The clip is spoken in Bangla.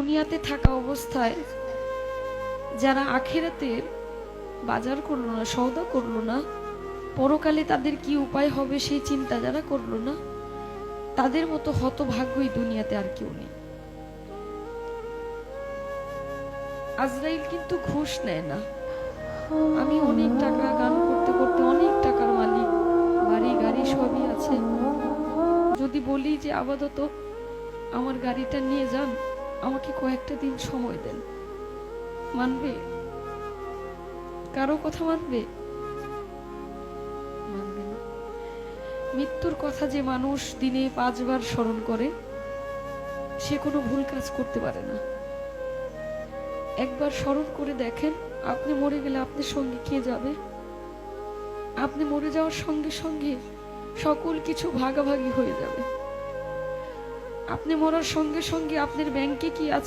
দুনিয়াতে থাকা অবস্থায় যারা আখিরাতের বাজার করলো না, সওদা করলো না, পরকালে তাদের কি উপায় হবে সেই চিন্তা যারা করলো না, তাদের মতো হতভাগ্যই দুনিয়াতে আর কেউ নেই। আজরাইল কিন্তু ঘুষ নেয় না। আমি অনেক টাকা গান করতে করতে অনেক টাকার মালিক, বাড়ি গাড়ি সবই আছে, যদি বলি যে আপাতত আমার গাড়িটা নিয়ে যান, আমাকে কয়েকটা দিন সময় দেন, মানবে? কারো কথা মানবে? মানবে না। মৃত্যুর কথা যে মানুষ দিনে 5 বার স্মরণ করে সে কোনো ভুল কাজ করতে পারে না। একবার স্মরণ করে দেখেন, আপনি মরে গেলে আপনার সঙ্গে কে যাবে? আপনি মরে যাওয়ার সঙ্গে সঙ্গে সকল কিছু ভাগাভাগি হয়ে যাবে। আপনি মরার সঙ্গে সঙ্গে আপনার ব্যাংকে কি আছে